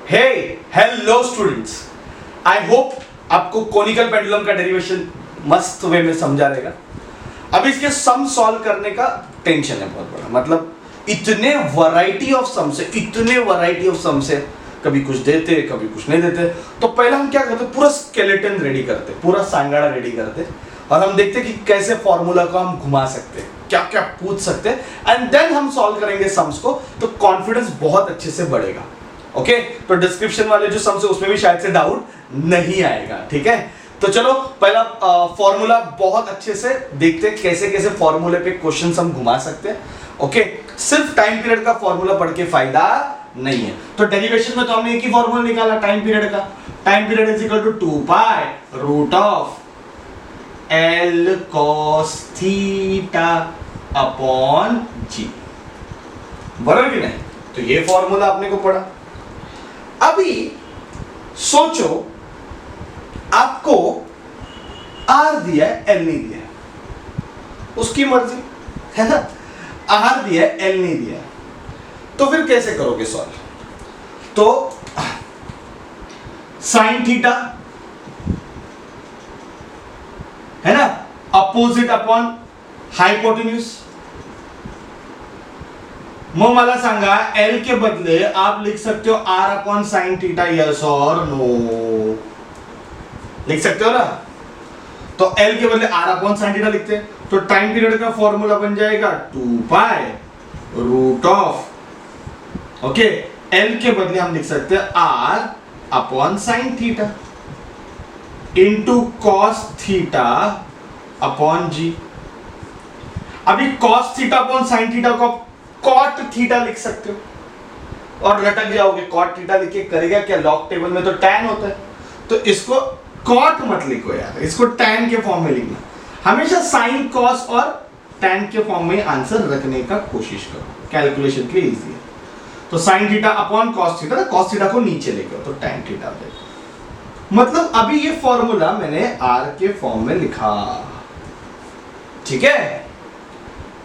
Hey hello students, I hope आपको conical pendulum का derivation मस्त वे में समझा रहेगा। अब इसके सम सॉल्व करने का टेंशन है बहुत बड़ा, मतलब इतने वैरायटी ऑफ सम से कभी कुछ देते कभी कुछ नहीं देते। तो पहला हम क्या करते, पूरा स्केलेटन रेडी करते, पूरा सांगाड़ा रेडी करते और हम देखते कि कैसे फॉर्मूला को हम घुमा सकते हैं, क्या क्या पूछ सकते हैं एंड देन हम सॉल्व करेंगे सम्स को, तो कॉन्फिडेंस बहुत अच्छे से बढ़ेगा। ओके तो डिस्क्रिप्शन वाले जो सम्स है उसमें भी शायद से डाउट नहीं आएगा, ठीक है। तो चलो पहला फॉर्मूला बहुत अच्छे से देखते हैं कैसे कैसे फॉर्मूले पे क्वेश्चन हम घुमा सकते हैं। ओके सिर्फ टाइम पीरियड का फॉर्मूला पढ़ के फायदा नहीं है। तो डेरिवेशन में तो हमने एक ही फॉर्मूला निकाला टाइम पीरियड का, time period is equal to 2 pi root of L cos theta upon G, बराबर कि नहीं। तो ये फॉर्मूला आपने को पढ़ा। अभी सोचो आपको R दिया है L नहीं दिया है, उसकी मर्जी है ना। R दिया है L नहीं दिया है, तो फिर कैसे करोगे सॉल्व। तो साइन थीटा है ना, अपोजिट अपॉन हाइपोटेन्यूज। मग मला सांगा L के बदले आप लिख सकते हो R upon sine theta, yes और नो, लिख सकते हो ना। तो L के बदले R अपॉन साइन थीटा लिखते हैं, तो टाइम पीरियड का फॉर्मूला बन जाएगा 2 pi root of, okay L के बदले हम लिख सकते हैं R upon sine theta into cos theta upon g. अभी cos theta upon sine theta को कॉट थीटा लिख सकते हो और लटक जाओगे। कॉट थीटा लिख के करेगा क्या, लॉग टेबल में तो टैन होता है, तो इसको कॉट मत लिखो यार, इसको टैन के फॉर्म में लिखना। हमेशा साइन कॉस और टैन के फॉर्म में आंसर रखने का कोशिश करो, कैलकुलेशन के लिए इजी है। तो sine theta upon cos theta, cos theta को नीचे लेके तो टैन थीटा हो जाएगा। मतलब अभी ये फॉर्मूला मैंने R के फॉर्म में लिखा, ठीक है।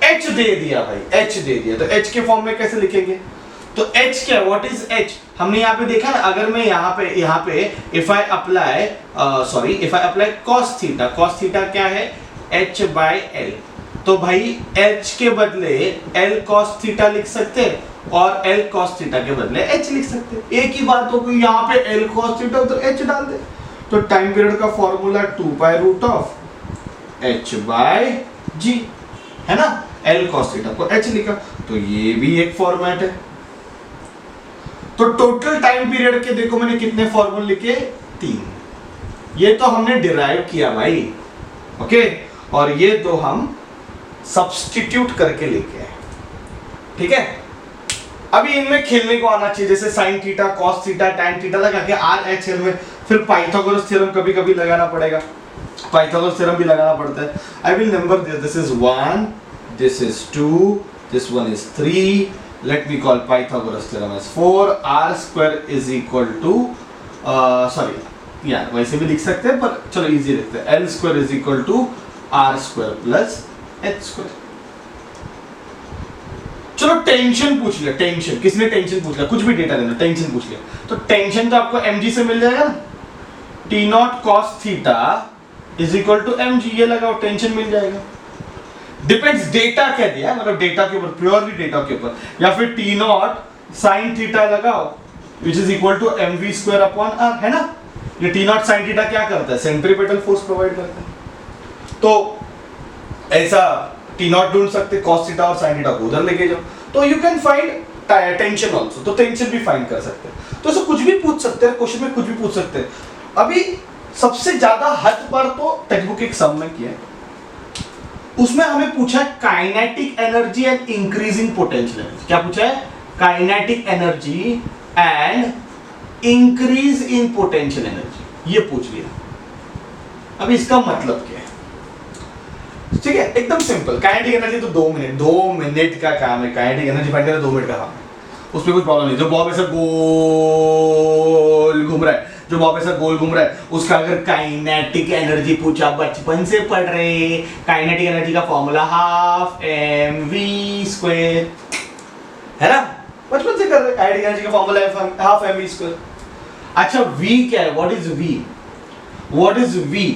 H दे दिया भाई, H दे दिया, तो H के फॉर्म में कैसे लिखेंगे। तो H क्या, व्हाट इज H, हमने यहाँ पे देखा ना। अगर मैं यहाँ पे if I apply cos theta क्या है H बाय L, तो भाई H के बदले L cos थीटा लिख सकते और L cos थीटा के बदले H लिख सकते। एक ही बात हो गई, यहाँ पे L cos थीटा तो H डाल दे। तो टाइम पीरियड का formula 2 pi root of H by G है ना, L cos थीटा को H लिखा, तो ये भी एक फॉर्मेट है। तो टोटल टाइम पीरियड के देखो मैंने कितने फॉर्मूले लिखे, 3। ये तो हमने डिराइव किया भाई, ओके, और ये दो हम सब्स्टिट्यूट करके लेके आए, ठीक है। अभी इनमें खेलने को आना चाहिए, जैसे sine theta cos theta tan theta लगा के R H L में फिर पाइथागोरस थ्योरम कभी कभी लगाना पड़ेगा, पाइथागोरस थ्योरम भी लगाना पड़ता है। I will number this is 1, this is 2, this one is 3, let me call Pythagoras theorem as 4। R square is equal to sorry यार वैसे भी लिख सकते हैं पर चलो इजी लिखते हैं, L square is equal to R square plus H square. चलो टेंशन पूछ लिया, टेंशन किसने टेंशन पूछ लिया, कुछ भी डेटा लेना, टेंशन पूछ लिया। तो टेंशन तो आपको mg से मिल जाएगा ना, T not cos theta is equal to mg, ये लगाओ टेंशन मिल जाएगा। डिपेंड्स डेटा क्या दिया, मतलब डेटा के ऊपर, प्योरली डेटा के ऊपर, या फिर T नॉट साइन थीटा लगाओ which is equal to mv square upon r, है ना। ये T नॉट साइन थीटा क्या करता है, सेंट्रीपिटल फोर्स प्रोवाइड करता है। तो ऐसा T नॉट ढूंढ सकते, cos थीटा और sin थीटा को उधर लेके जाओ, तो you can find tension also, तो टेंशन भी फाइंड कर सकते हैं। तो ऐसा कुछ भी पूछ सकते हैं, क्वेश्चन में कुछ भी पूछ सकते हैं। अभी सबसे ज्यादा हद पर तो टेक्स्टबुक एक सम में किया है, उसमें हमें पूछा है kinetic energy and increasing potential energy. क्या पूछा है, kinetic energy and increase in potential energy, ये पूछ लिया। अभी इसका मतलब क्या है, ठीक है, एकदम सिंपल। काइनेटिक एनर्जी तो 2 मिनट का काम है, काइनेटिक एनर्जी फाइंड करना 2 मिनट का काम है, उसमें कुछ प्रॉब्लम नहीं। जो बॉब ऐसा गोल घूम रहा है, जो बॉब ऐसा गोल घूम रहा है, उसका अगर काइनेटिक एनर्जी पूछा, बचपन से पढ़ रहे, काइनेटिक एनर्जी का फॉर्मूला हाफ mv स्क्वायर है ना, बचपन से कर रहे। काइनेटिक एनर्जी का फॉर्मूला हाफ mv स्क्वायर। अच्छा V क्या है, what is V? What is V?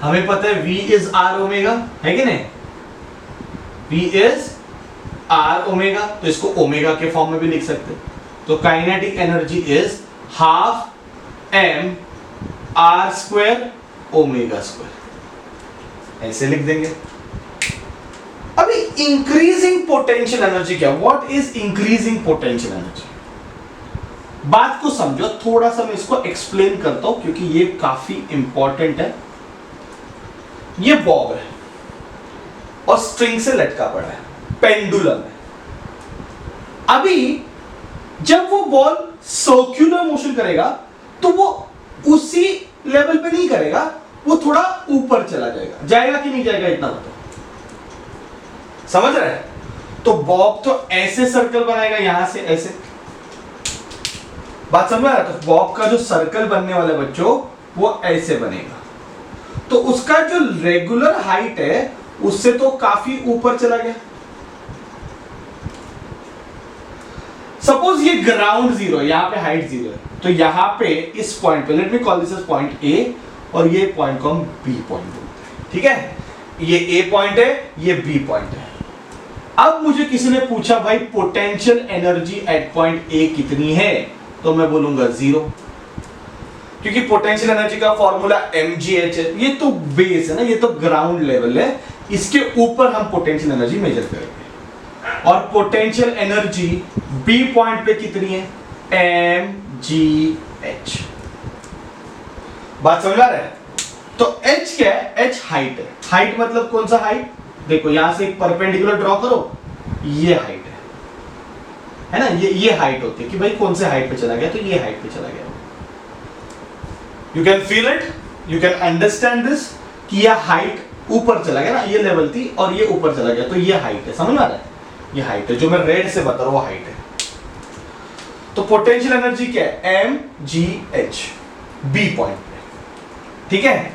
हमें पता है V इज R ओमेगा, है कि नहीं? V इज R ओमेगा, तो इसको ओमेगा के फॉर्म में भी लिख सकते हैं। तो kinetic energy is half m R square omega square, ऐसे लिख देंगे। अभी इंक्रीजिंग पोटेंशियल एनर्जी क्या? What is increasing potential energy? बात को समझो, थोड़ा सा मैं इसको एक्सप्लेन करता हूं क्योंकि ये काफी इंपॉर्टेंट है। ये बॉब है और स्ट्रिंग से लटका पड़ा है, पेंडुलम है। अभी जब वो बॉल सर्कुलर मोशन करेगा तो वो उसी लेवल पे नहीं करेगा, वो थोड़ा ऊपर चला जाएगा। जाएगा कि नहीं जाएगा, इतना बताओ, समझ रहे हैं? तो बॉब तो ऐसे सर्कल बनाएगा, यहां से ऐसे, बात समझ रहा है? तो बॉब का जो सर्कल बनने वाला बच्चों वो ऐसे बनेगा, तो उसका जो रेगुलर हाइट है उससे तो काफी ऊपर चला गया। सपोज ये ग्राउंड जीरो है, यहां पे हाइट जीरो है, तो यहां पे इस पॉइंट पे, let me call this as point A, और ये पॉइंट को हम बी पॉइंट बोलते हैं, ठीक है? ये ए पॉइंट है, ये बी पॉइंट है। अब मुझे किसी ने पूछा भाई potential energy at point A कितनी है, तो मैं बोलूंगा 0, क्योंकि पोटेंशियल एनर्जी का फॉर्मूला mgh है। ये तो बेस है ना, ये तो ग्राउंड लेवल है, इसके ऊपर हम पोटेंशियल एनर्जी मेजर करेंगे। और पोटेंशियल एनर्जी बी पॉइंट पे कितनी है? mgh। बात समझ आ रहा है? तो h क्या है? h हाइट है। हाइट मतलब कौन सा हाइट? देखो यहां से एक परपेंडिकुलर ड्रॉ करो, ये हाइट है ना? ये हाइट होती है कि भाई कौन से हाइट पे चला गया, तो ये हाइट पे चला गया। You can feel it, you can understand this कि ये हाइट ऊपर चला गया ना, ये लेवल थी और ये ऊपर चला गया, तो ये हाइट है। समझ में आ रहा है? ये हाइट है, जो मैं रेड से बता रहा हूं वो हाइट है। तो पोटेंशियल एनर्जी क्या है? mgh, बी पॉइंट पे, ठीक है?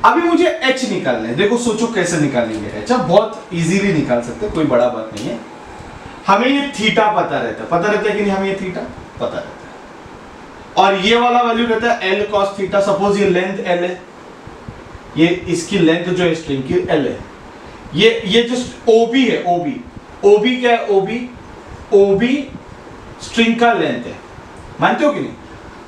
अभी मुझे h निकालना है। देखो सोचो कैसे निकालेंगे h। बहुत इजीली निकाल सकते हैं, कोई बड़ा बात नहीं है। हमें ये थीटा पता रहता है कि नहीं? हमें ये थीटा पता रहता है, और ये वाला वैल्यू रहता है l cos थीटा। सपोज ये लेंथ l है, ये इसकी लेंथ जो है स्ट्रिंग की l है। ये जो OB है, OB क्या है? OB स्ट्रिंग का लेंथ है, मानते हो कि नहीं?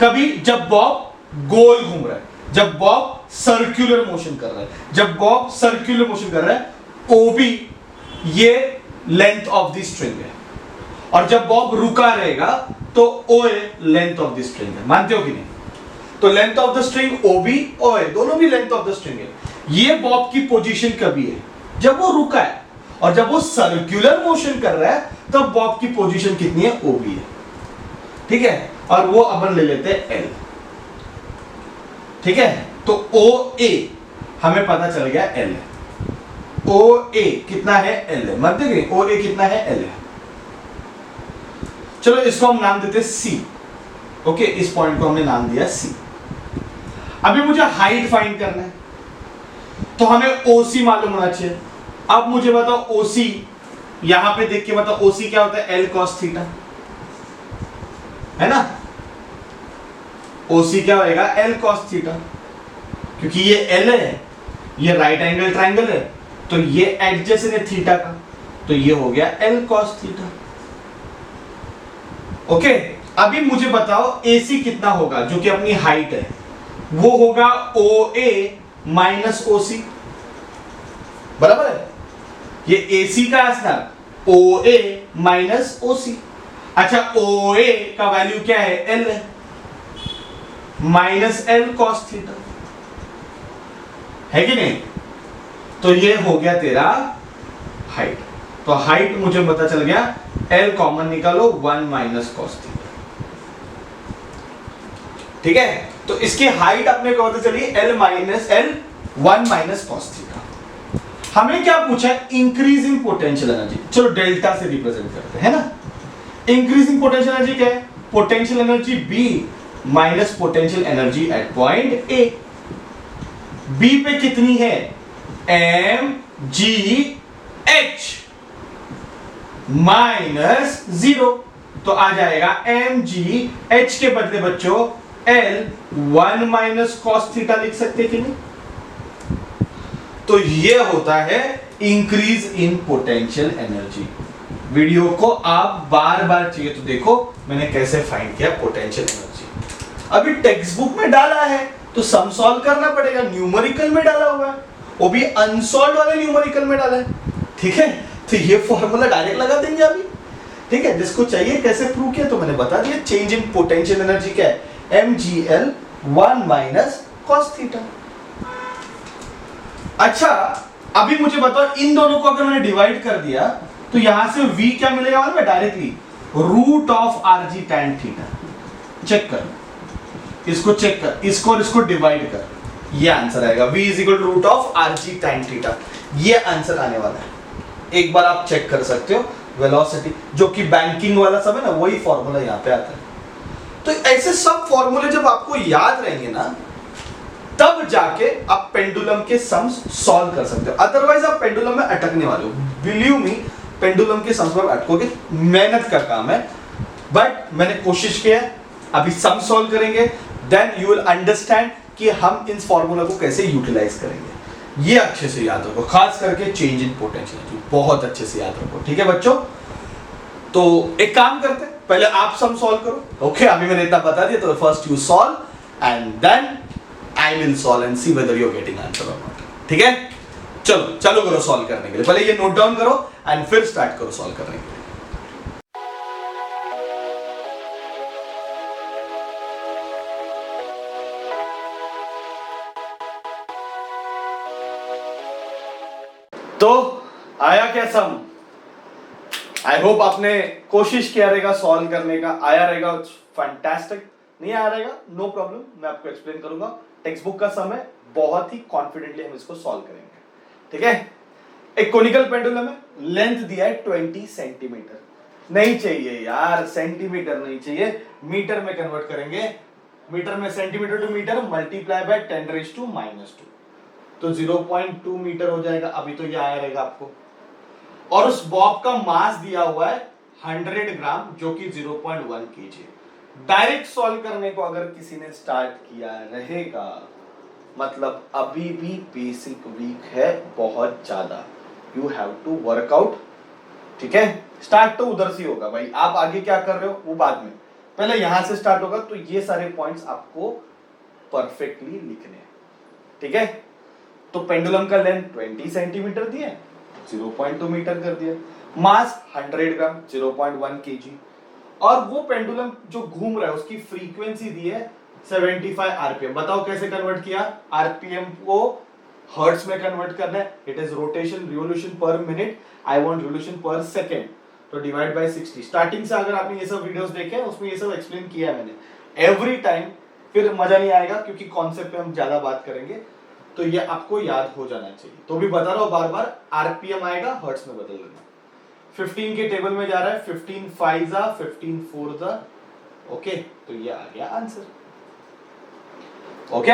कभी जब बॉब गोल घूम रहा है, जब बॉब सर्कुलर मोशन कर रहा है, जब बॉब सर्कुलर मोशन कर रहा है, OB ये लेंथ ऑफ द स्ट्रिंग है, और जब बॉब रुका रहेगा तो OA length of the string है, मानते हो कि नहीं? तो length of the string OB OA दोनों भी लेंथ ऑफ द स्ट्रिंग है। ये बॉब की पोजीशन कभी है? जब वो रुका है, और जब वो सर्कुलर मोशन कर रहा है तब बॉब की पोजीशन कितनी है? OB है, ठीक है? और वो अपन ले लेते हैं L, ठीक है? तो OA हमें पता चल गया L है। OA कितना है? L है। मत देखिए OA कितना है? L है। चलो इसको हम नाम देते हैं C। ओके, इस पॉइंट को हमने नाम दिया C। अभी मुझे हाइट फाइंड करना है, तो हमें OC मालूम होना चाहिए। अब मुझे बताओ OC, यहां पे देख के बताओ OC क्या होता है? L cos थीटा, है ना? OC क्या होएगा? L cos थीटा, क्योंकि ये L है, ये राइट एंगल ट्राइंगल है, तो ये एडजेसेंट है थीटा का, तो ये हो गया L cos थीटा। ओके, अभी मुझे बताओ AC कितना होगा, जो कि अपनी हाइट है? वो होगा OA माइनस OC, बराबर है? ये AC का आंसर OA माइनस OC। अच्छा, OA का वैल्यू क्या है? L है, माइनस L cos थीटा, है कि नहीं? तो ये हो गया तेरा हाइट। तो हाइट मुझे पता चल गया, L कॉमन निकालो, 1 माइनस cos थीटा, ठीक है? तो इसकी हाइट अपने को पता चली L 1 माइनस cos थीटा। हमें क्या पूछा है? Increasing potential energy. चलो डेल्टा से रिप्रेजेंट करते हैं, है ना? इंक्रीजिंग पोटेंशियल एनर्जी क्या है? Potential energy B minus potential energy at point A। B पे कितनी है? mgh माइनस 0, तो आ जाएगा mgh के बदले बच्चों एल 1 माइनस कॉस थीटा लिख सकते कि नहीं? तो ये होता है increase in potential energy. Video को आप बार बार चाहिए तो देखो मैंने कैसे फाइंड किया पोटेंशियल एनर्जी। अभी टेक्स्ट बुक में डाला है तो सम सॉल्व करना पड़ेगा, न्यूमेरिकल में डाला हुआ है, वो भी अनसॉल्व वाले न्यूमेरिकल में डाला है, ठीक है। तो ये फॉर्मूला डायरेक्ट लगा देंगे अभी, ठीक है। जिसको चाहिए कैसे प्रूव किया तो मैंने बता दिया। चेंज इन पोटेंशियल एनर्जी क्या है? mgl 1 minus cos theta. अच्छा अभी मुझे बताओ इन दोनों को अगर मैंने डिवाइड कर दिया तो यहां से v क्या मिलेगा मालूम है? Directly root of rg tan theta. Check कर, इसको चेक कर, इसको और इसको डिवाइड कर, ये आंसर आएगा v is equal root of rg tan theta. ये आंसर आने वाला है, एक बार आप चेक कर सकते हो। वेलोसिटी जो कि बैंकिंग वाला सब है ना, वही फॉर्मूला यहां पे आता है। तो ऐसे सब फॉर्मूले जब आपको याद रहेंगे ना, तब जाके आप पेंडुलम के सम्स सॉल्व कर सकते हो, अदरवाइज आप पेंडुलम में अटकने वाले हो। बिलीव मी, पेंडुलम के सम्स में अटकोगे, मेहनत का काम है, बट मैंने कोशिश किया। अभी सम सॉल्व करेंगे, देन यू विल अंडरस्टैंड कि हम इन फॉर्मूला को कैसे यूटिलाइज करेंगे। ये अच्छे से याद रखो, खास करके चेंज इन पोटेंशियल बहुत अच्छे से याद रखो, ठीक है बच्चों। तो एक काम करते हैं, पहले आप सम सॉल्व करो, ओके। अभी मैंने इतना बता दिया, तो first you solve and then I will solve and see whether you're getting answer or not. ठीक है, चलो चालू करो सॉल्व करने के लिए। पहले ये नोट डाउन करो एंड फिर स्टार्ट करो सॉल्व करने के लिए। तो आया क्या सम? आई होप आपने कोशिश किया रहेगा सॉल्व करने का, आया रहेगा फैंटास्टिक। नहीं आया रहेगा नो प्रॉब्लम, मैं आपको एक्सप्लेन करूंगा। टेक्स्ट बुक का सम है, बहुत ही कॉन्फिडेंटली हम इसको सॉल्व करेंगे, ठीक है। एक कोनिकल पेंडुलम है, लेंथ दिया है 20 सेंटीमीटर। नहीं चाहिए यार, सेंटीमीटर नहीं चाहिए, मीटर में कन्वर्ट करेंगे। मीटर में centimetre to metre multiply by 10⁻², तो 0.2 मीटर हो जाएगा। अभी तो ये आया रहेगा आपको। और उस बॉब का मास दिया हुआ है 100 ग्राम, जो कि 0.1 kg। डायरेक्ट सॉल्व करने को अगर किसी ने स्टार्ट किया रहेगा, मतलब अभी भी बेसिक वीक है बहुत ज्यादा, you have to work out, ठीक है। स्टार्ट तो उधर से होगा भाई, आप आगे क्या कर रहे हो वो बाद में, पहले यहां से स्टार्ट होगा। तो ये सारे पॉइंट्स आपको परफेक्टली लिखने हैं, ठीक है। तो पेंडुलम का लेंथ 20 सेंटीमीटर दिया, 0.2 मीटर कर दिया, मास 100 ग्राम 0.1 kg, और वो पेंडुलम जो घूम रहा है उसकी फ्रीक्वेंसी दी है 75 आरपीएम। बताओ कैसे कन्वर्ट किया? आरपीएम को हर्ट्ज में कन्वर्ट करना है, it is rotation revolution per minute, I want revolution per second, तो डिवाइड बाय 60। स्टार्टिंग से अगर आपने ये सब वीडियोस देखे हैं, उसमें ये सब एक्सप्लेन किया है मैंने एवरी टाइम, फिर मजा नहीं आएगा क्योंकि कॉन्सेप्ट पे हम ज्यादा बात करेंगे, तो ये आपको याद हो जाना चाहिए। तो भी बता रहा हूं बार बार, आरपीएम आएगा हर्ट्ज में बदल देना। 15 के टेबल में जा रहा है, 15 5 15 4 ओके, तो ये आ गया आंसर, ओके।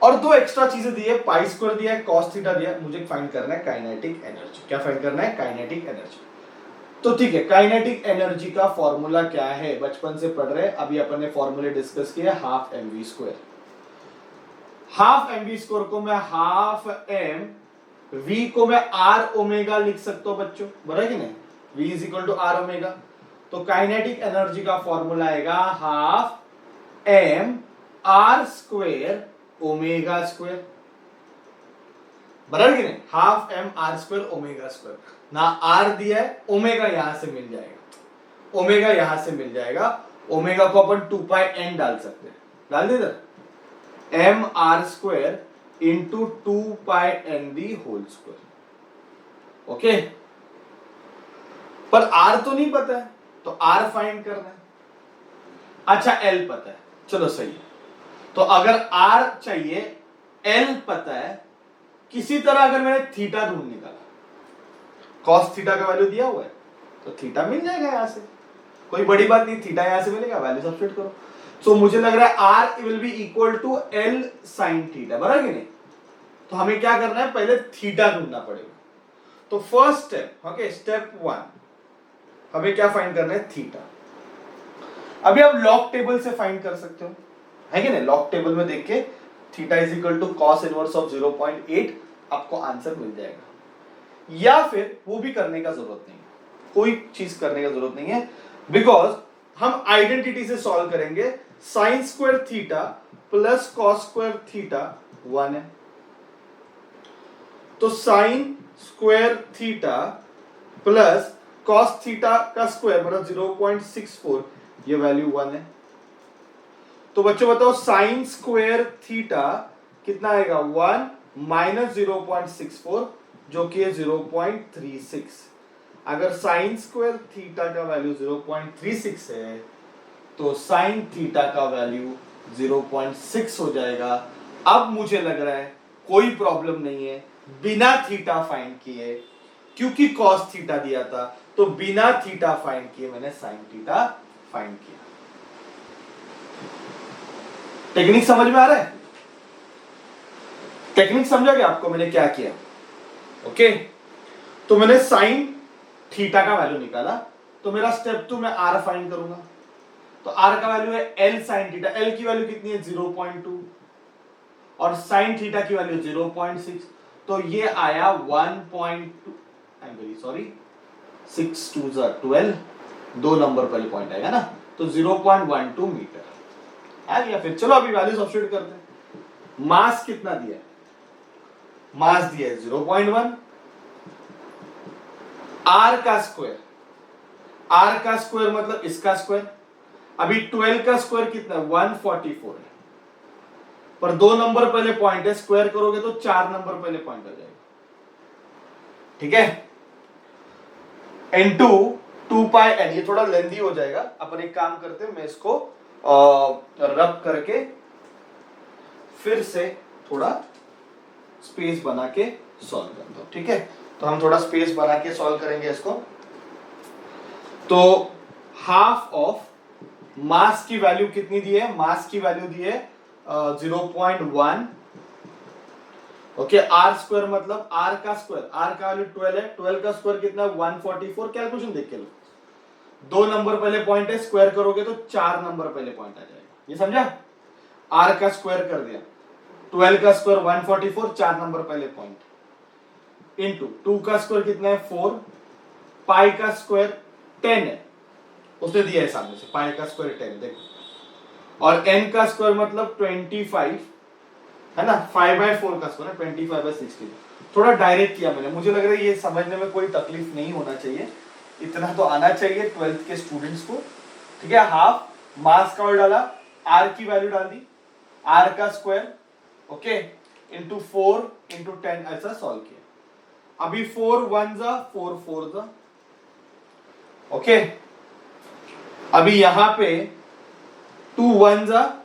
और दो एक्स्ट्रा चीजें दी है, पाई स्क्वायर दिया है, कॉस थीटा दिया है, मुझे फाइंड करना है काइनेटिक एनर्जी। क्या फाइंड करना है? Kinetic energy. तो ठीक है, काइनेटिक एनर्जी का फॉर्मूला क्या है? बचपन से पढ़ रहे हैं, अभी अपन ने फॉर्मूले डिस्कस किए, हाफ mv²। हाफ mv² को मैं हाफ m, v को मैं r ओमेगा लिख सकता हूं बच्चों, बराबर कि नहीं? v is equal to r omega. तो काइनेटिक एनर्जी का फॉर्मूला आएगा half m r square omega square, बराबर कि नहीं? Half m r square omega square. ना r दिया है, ओमेगा यहां से मिल जाएगा, ओमेगा यहां से मिल जाएगा। ओमेगा को अपन 2πn डाल सकते हैं, डाल दे इधर, m r square into 2πn the whole square, okay. पर r तो नहीं पता है, तो r फाइंड करना है। अच्छा l पता है, चलो सही है। तो अगर r चाहिए, l पता है, किसी तरह अगर मैंने थीटा ढूंढ निकाला, कॉस थीटा का वैल्यू दिया हुआ है, तो थीटा मिल जाएगा यहां से, कोई बड़ी बात नहीं, थीटा यहां से मिलेगा, वैल्यू सब्स्टिट्यूट करो। सो मुझे लग रहा है r will be equal to l sine theta, बराबर कि नहीं? तो हमें क्या करना है, पहले थीटा ढूंढना पड़ेगा। तो फर्स्ट स्टेप, ओके, स्टेप 1, हमें क्या फाइंड करना है? थीटा। अभी आप लॉग टेबल से फाइंड कर सकते हो, है कि नहीं, लॉग टेबल में देख के theta is equal to cos inverse of 0.8 आपको आंसर मिल जाएगा। या फिर वो भी करने का जरूरत नहीं है, कोई चीज करने का जरूरत नहीं है, बिकॉज हम आइडेंटिटी से सॉल्व करेंगे। Sine square theta plus cos square theta 1 है, तो sine square theta plus cos theta का स्क्वायर मतलब 0.64, ये वैल्यू 1 है। तो बच्चों बताओ साइन स्क्वायर थीटा कितना आएगा, 1 माइनस 0.64 जो कि है 0.36। अगर साइन स्क्वायर थीटा का वैल्यू 0.36 है तो साइन थीटा का वैल्यू 0.6 हो जाएगा। अब मुझे लग रहा है कोई प्रॉब्लम नहीं है बिना थीटा फाइंड किए, क्योंकि कॉस थीटा दिया था, तो बिना थीटा फाइंड किए मैंने साइन थीटा फाइंड किया। टेक्निक समझ में आ रहा है? टेक्निक समझा क्या आपको मैंने क्या किया? ओके, तो मैंने साइन थीटा का वैल्यू निकाला, तो मेरा स्टेप 2 मैं आर फाइंड करूंगा। तो आर का वैल्यू है एल साइन थीटा, एल की वैल्यू कितनी है 0.2 और साइन थीटा की वैल्यू 0.6, तो ये आया 1.2, I am very sorry, 6 2 12, 2 number पहले पॉइंट आएगा ना, तो 0.12 मीटर आ गया। फिर चलो अभी वैल्यू सब्स्टिट्यूट करते हैं। मास कितना दिया है, मास दिया है 0.1, आर का स्क्वायर, आर का स्क्वायर मतलब इसका स्क्वायर, अभी 12 का स्क्वायर कितना है 144 है, पर 2 नंबर पहले पॉइंट है, स्क्वायर करोगे तो 4 नंबर पहले पॉइंट आ जाएगा, ठीक है। इनटू 2 पाई एन, ये थोड़ा लेंथी हो जाएगा, अपन एक काम करते हैं, मैं इसको रब करके फिर से थोड़ा स्पेस बना के सॉल्व करता हूं, ठीक है। तो हम थोड़ा स्पेस बना के सॉल्व करेंगे इसको। तो हाफ ऑफ मास की वैल्यू कितनी दी है, मास की वैल्यू दी है 0.1, ओके। आर स्क्वायर मतलब आर का स्क्वायर, आर का वैल्यू 12 है, 12 का स्क्वायर कितना है 144, कैलकुलेशन देख के लो, 2 नंबर पहले पॉइंट है, स्क्वायर करोगे तो 4 नंबर पहले पॉइंट आ जाएगा, ये समझा। आर का स्क्वायर कर दिया, 12 का स्क्वायर 144, 4 नंबर पहले पॉइंट, इनटू 2 का स्क्वायर कितना है 4, पाई का स्क्वायर 10 है, उसने दिया है सामने से, पाई का स्क्वायर 10 देखो, और n का स्क्वायर मतलब 25 है ना, 5/4 का स्क्वायर है 25/60। थोड़ा डायरेक्ट किया मैंने, मुझे लग रहा है ये समझने में कोई तकलीफ नहीं होना चाहिए, इतना तो आना चाहिए 12th के स्टूडेंट्स को, ठीक है। हाफ मास का डाला, आर की वैल्यू डाल दी, आर का स्क्वायर, ओके, इंटू 4 इंटू 10 ऐसा सॉल्व किया। अभी 4 1 जा 4 4 जा, ओके। अभी यहां पे 2 1 जा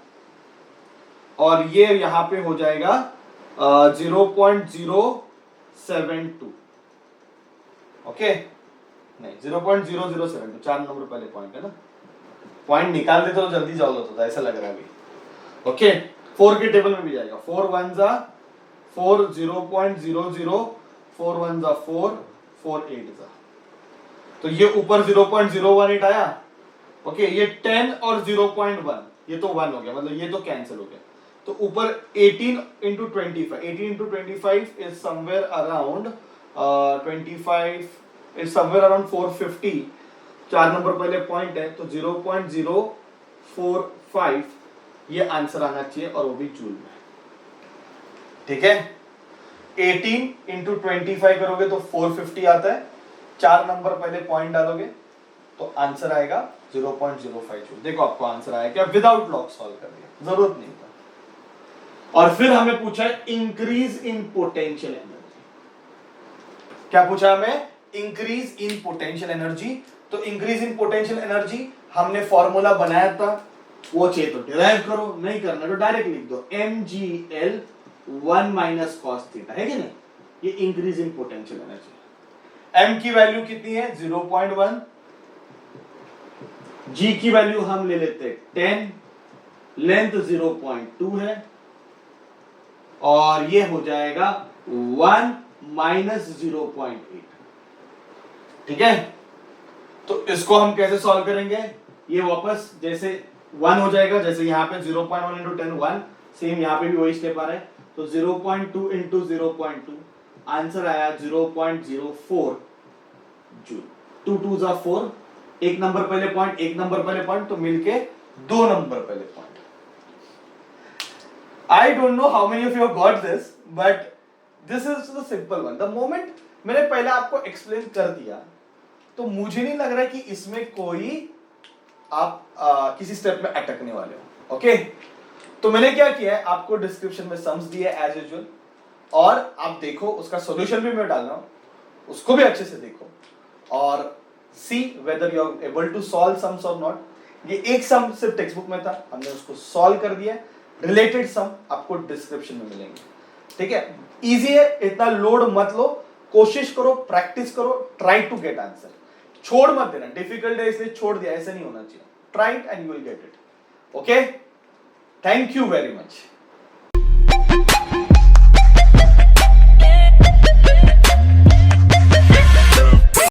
और ये यहां पे हो जाएगा 0.072, ओके, नहीं 0.0072, 4 नंबर पहले पॉइंट है ना, पॉइंट निकाल देते तो जल्दी सॉल्व होता था, ऐसा लग रहा है अभी, ओके। 4 के टेबल में भी जाएगा, 4 1 जा 4, 0.00, 4 1 जा 4, 4 8 जा, तो ये ऊपर 0.018 आया, ओके। ये 10 और 0.1, ये तो 1 हो गया, मतलब ये तो कैंसिल हो गया, तो ऊपर 18 into 25, 18 into 25 is somewhere around 25 is somewhere around 450, 4 number पहले पॉइंट है, तो 0.045 ये आंसर आना चाहिए, और वो भी जूल में, ठीक है। 18 into 25 करोगे तो 450 आता है, 4 नंबर पहले पॉइंट डालोगे तो आंसर आएगा 0.05 जूल। देखो आपको आंसर आया क्या, विदाउट लॉग सॉल्व कर दिया, जरूरत नहीं था। और फिर हमें पूछा है इंक्रीज इन पोटेंशियल एनर्जी, क्या पूछा हमें, इंक्रीज इन पोटेंशियल एनर्जी। तो इंक्रीज इन पोटेंशियल एनर्जी हमने फॉर्मूला बनाया था, वो चाहिए तो डिराइव करो, नहीं करना तो डायरेक्ट लिख दो, mgl 1 माइनस कॉस थीटा, है कि नहीं, ये increase in potential energy. m की वैल्यू कितनी है 0.1, g की वैल्यू हम ले लेते हैं 10, लेंथ 0.2 है, और ये हो जाएगा 1 माइनस 0.8, ठीक है। तो इसको हम कैसे सॉल्व करेंगे, ये वापस जैसे 1 हो जाएगा, जैसे यहाँ पे 0.1 इंटू 10 1, सेम यहाँ पे भी वही स्टेप आ रहा है, तो 0.2 इंटू 0.2 आंसर आया 0.04 जूल। 2 2 जा 4, एक नंबर पहले पॉइंट, एक नंबर पहले पॉइंट, तो मिलके 2 नंबर पहले point. I don't know how many of you have got this, but this is the simple one. The moment मैंने पहले आपको एक्सप्लेन कर दिया, तो मुझे नहीं लग रहा कि इसमें कोई आप किसी स्टेप में अटकने वाले हो। ओके, तो मैंने क्या किया है, आपको डिस्क्रिप्शन में सम्स दिए एज यूजुअल, और आप देखो, उसका सॉल्यूशन भी मैं डाल रहा हूं, उसको भी अच्छे से देखो और see whether you are able to solve sums और नॉट। ये एक सम सिर्फ टेक्स्ट बुक में था, हमने उसको सॉल्व कर दिया। रिलेटेड सम आपको डिस्क्रिप्शन में मिलेंगे, ठीक है। इजी है, इतना लोड मत लो, कोशिश करो, प्रैक्टिस करो, ट्राई टू गेट आंसर, छोड़ मत देना। डिफिकल्ट है इसलिए छोड़ दिया, ऐसा नहीं होना चाहिए। Try it and you will get it. Okay, thank you very much.